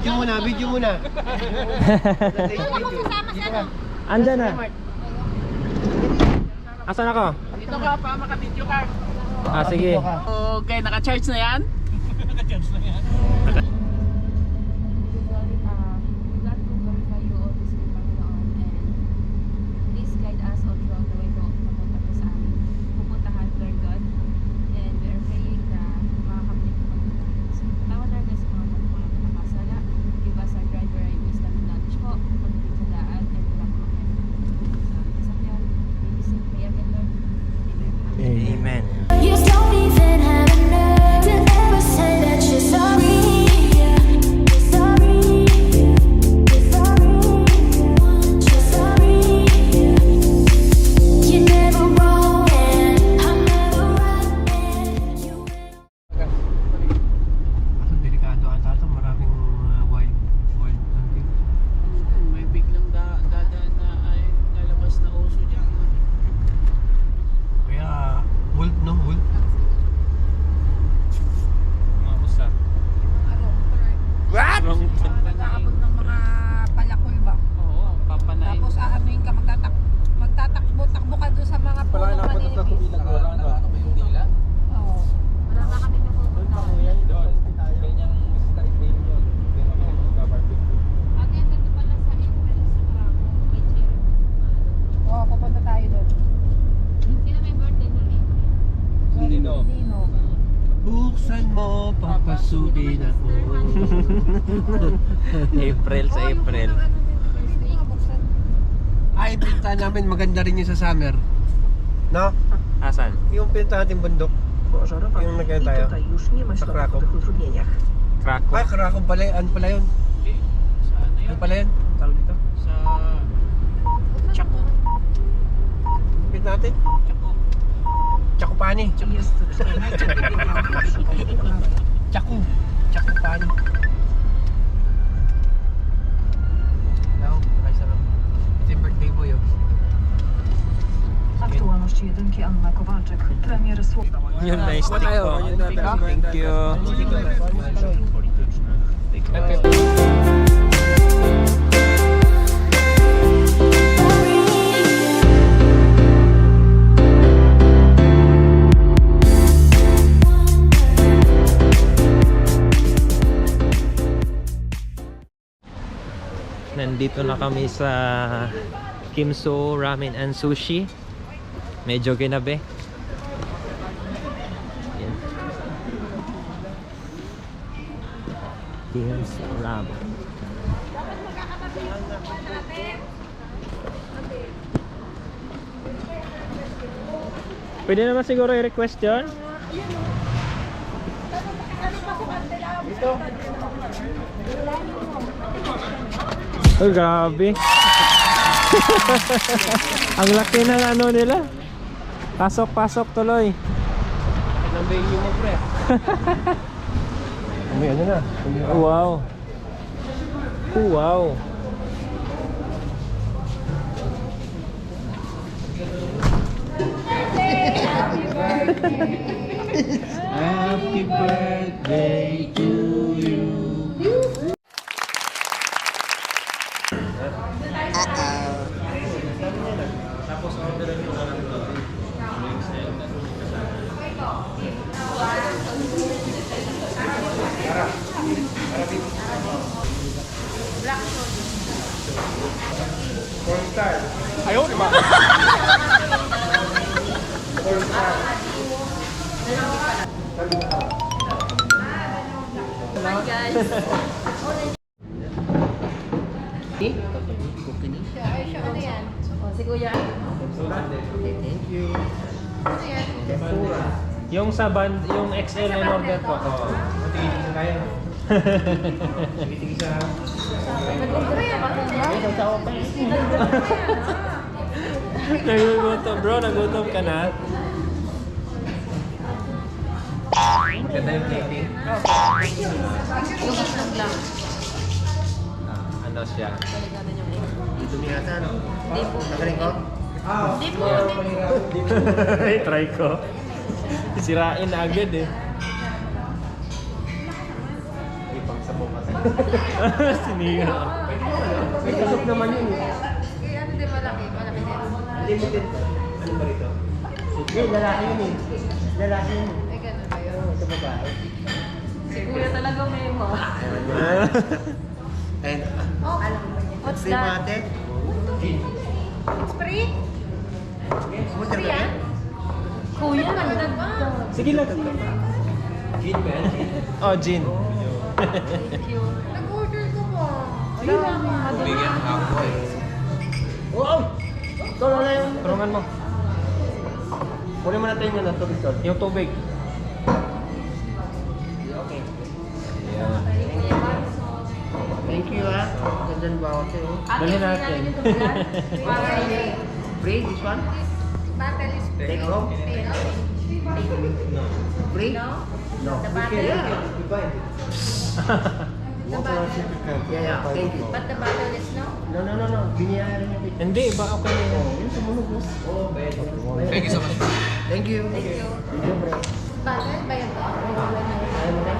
Video muna, video muna. Wala ko kasama sa ano. Andyan na. Asan ako? Dito ka pa, maka-video ka. Ah, sige. Okay, naka-charge na yan? Naka-charge na yan. Amen. You don't even have a nerve to ever say that you're sorry. You're sorry. You're sorry. You're sorry. You're never wrong and I'm never right and you will. Kaso delikado ata ito, maraming wild hunting. May biglang dadaan na ay lalabas na uso dyan. Kaya, wolf no, wolf. Mga usa. What? Nagkakabot ng mga palakol ba? Oo, papanain. Tapos aanuin ka, magtatakbo ka doon sa mga puno manilinis. Oo. Wala ka kami napupuntahan. Ate, ang ganda pala sa April sa Krakow. May chair. Oo, pupunta tayo doon. Sino may birthday ng April? Dino. Dino. Buksan mo, papasubin ako. April sa April. Ay, pinta namin maganda rin yung sa summer. No? Asan? Yung pinta natin bundok. Yung nagkaya tayo. Sa Krakow. Krakow. Ay, Krakow pala yun. Ano pala yun? Sa ano Ano yan? pala yun? Tawag dito? Sa... Chaco. Pinta natin? Chaco. Chakupani. Chaku. Chakupani. Daw, nakasarap. Ito yung birthday boy, oh. Aktualność jedynki Anna Kowalczyk, premier Słowa. Yun na yung stick ko. Thank you. Nandito na kami sa Kimso Ramen and Sushi. Medyo ginabi. Yan. Kimso Ramen. Pwede naman siguro i-request yun. Oh, grabe. Ang laki ng ano nila. Pasok-pasok tuloy. Nambay yung mo, pre. May ano na. Wow. Wow. Happy birthday to you. Tapos orderan mo na lang ito. Cornstar. Ayaw, di ba? Cornstar. Hi guys. Ano yan? O, si Kuya. Thank you. Ano yan? Yung sa band, yung XL in order ko. Matigil na kaya. Tigil sa... Nagugutom bro, nagutom ka na? Maganda yung plating. Yung itlog lang. Ano siya? Dito niya ata, no? Hindi po. Nagaling ko? Hindi po. Ay, try ko. Sirain na agad eh. Ipang sabong kasi. Sinigang. May kusok naman yun eh. Eh, ano din malaki? Malaki din. Limited pa. Ano ba rito? Hindi, lalaki yun eh. Lalaki yun eh. Eh, ganun ba yun? Oo, ito babae. Si Kuya talaga may mo. And, Oh, what's free that? mate. It's free? Kumusta Free ba? yan? Kuya, nagdag ba? Sige lang. Gin ba yan? Oh, gin. Thank you. Nag-order ko po. Wala. Bigyan ako eh. Wow! Ito na yung... Turungan mo. Kunin mo natin yung tubig tol. Yung tubig. Okay. Ayan. Thank you ah. Gandyan ba ako sa'yo? Dali natin. Free, this one? Battle is Take home? Free? No? No. The battle? Yeah. Iba eh. The battle? Yeah, thank you. But the battle is no? No. Biniyaran niya. Hindi, iba ako na yun. Yung sumunog mo. Oo, Thank you so much. Thank you. Thank you. Thank you, bro. Battle ba yun? Ayaw mo na?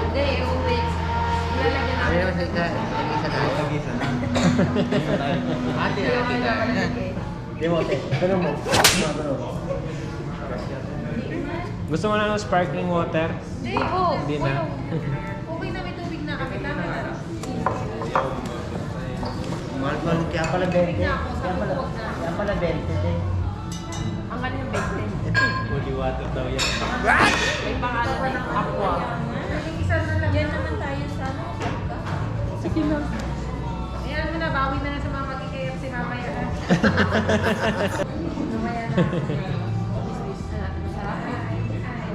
Hindi, uwi. Ilalagyan namin. Ayaw mo sa isa tayo. Isa na. Ate, Di mo, ate. Ganun mo. Ganun. Gusto mo na ng sparkling water? Hindi po. Hindi na. Okay na, may tubig na kami. Tama na. Mahal, kaya pala 20. Tubig na ako. Sabi ko, huwag na. Kaya pala 20 din. Ang kanyang bente. Holy water daw yan. May pangalan pa ng aqua. Isa na lang. Yan naman tayo sa ano. Sige lang. Ayan mo na, bawi na lang sa mga magkikayap si mamaya na. Mamaya na.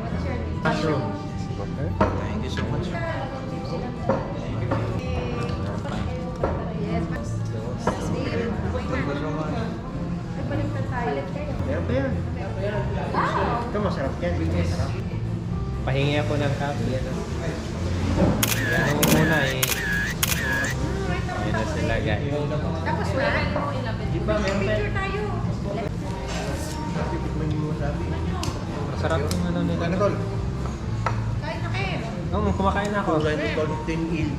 What's your name? Mushroom. Thank you so much. Yes, mas. Steve. Baliktad tayo. Meron pa yan. Wow! Ito masarap yan. Masarap. Pahingi ako ng coffee. Ano? Yan mo muna eh. Yan na sila guys. Tapos na? Di ba, meron pa yan? Picture tayo. Tikman mo sabi. Masarap yung ano nila. Ano tol? Kain na kayo. Oo, kumakain na ako. Kulay ni tol, 10 il.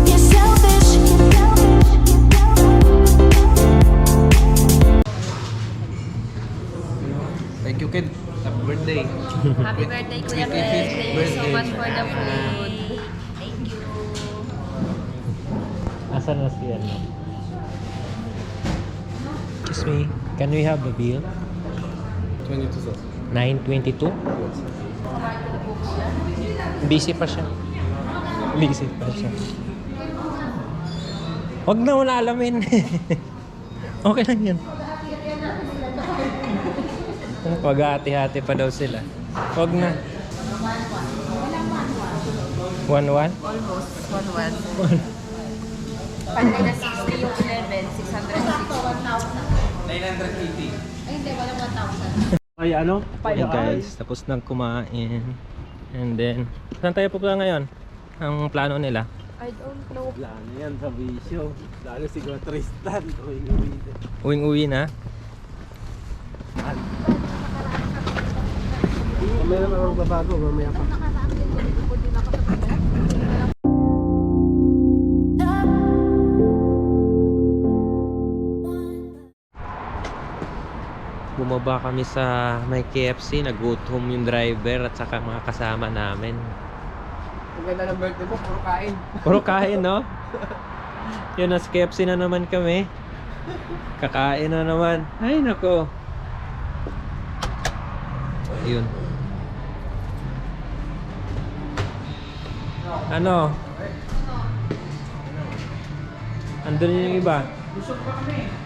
You're selfish. Thank you, kid. Happy birthday. Happy birthday, Kuya Sweet Ben. fifth Thank you so birthday. much for the food. Thank you. Asan na si ano? Excuse me, can we have the bill? 22 sir. 922? Busy pa siya. Busy pa siya. Huwag na wala alamin. Okay lang yun. Pag-hati-hati pa daw sila. Huwag na. 1-1? Almost. 1-1. Pantay na 60 yung 11. 660. 980. Ay, hindi. Walang 1,000. Ay, ano? Ayan guys, tapos nang kumain. And then, saan tayo pupunta ngayon? Ang plano nila? I don't know. Plano yan sa bisyo. Lalo siguro Tristan. Uwi-uwi. Uwing-uwi na? Mamaya naman magbabago. Mamaya pa. Bumaba kami sa may KFC, nagutom yung driver at saka mga kasama namin. Ang ganda ng birthday mo, puro kain. Puro kain, no? Yun, nasa KFC na naman kami. Kakain na naman. Ay, nako. Yun. Ano? Andun yung iba.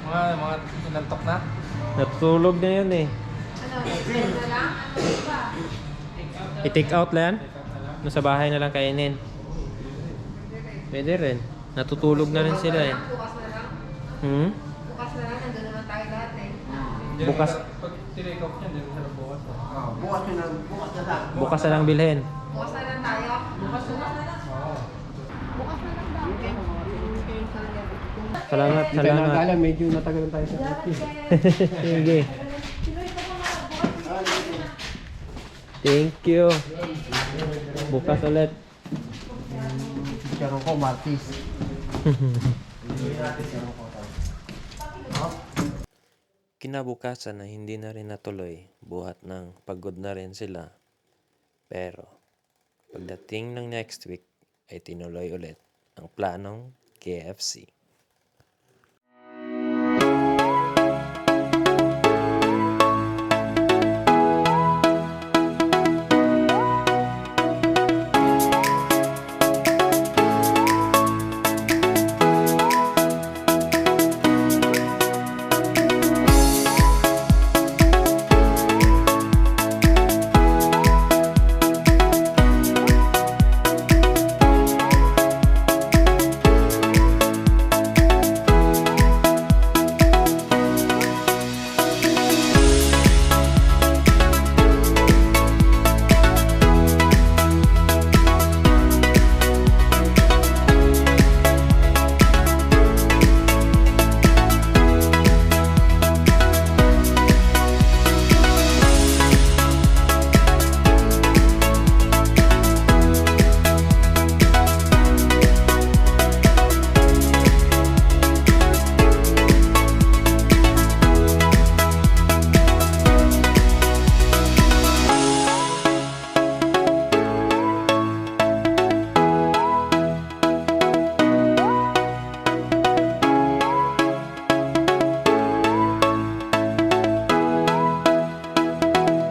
Mga nantok na? Natutulog na yun eh. I-take out lang yan? No, sa bahay na lang kainin. Pwede rin. Natutulog na rin sila eh. Bukas na lang. Hmm? Bukas na lang, nandun naman tayo lahat eh. Bukas, Bukas yun ang bukas na lang. bukas na lang bilhin. Bukas na lang tayo. Bukas na lang. Bukas na lang daw. Salamat, salamat. medyo natagalan tayo sa Sige. Thank you. Bukas ulit. Charon ko, Martis. Kinabukasan na hindi na rin natuloy, buhat ng pagod na rin sila. Pero, pagdating ng next week, ay tinuloy ulit ang planong KFC.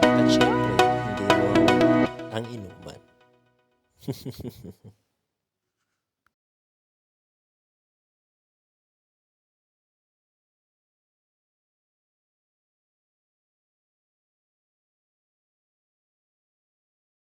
At syempre, hindi mawawala ang inuman.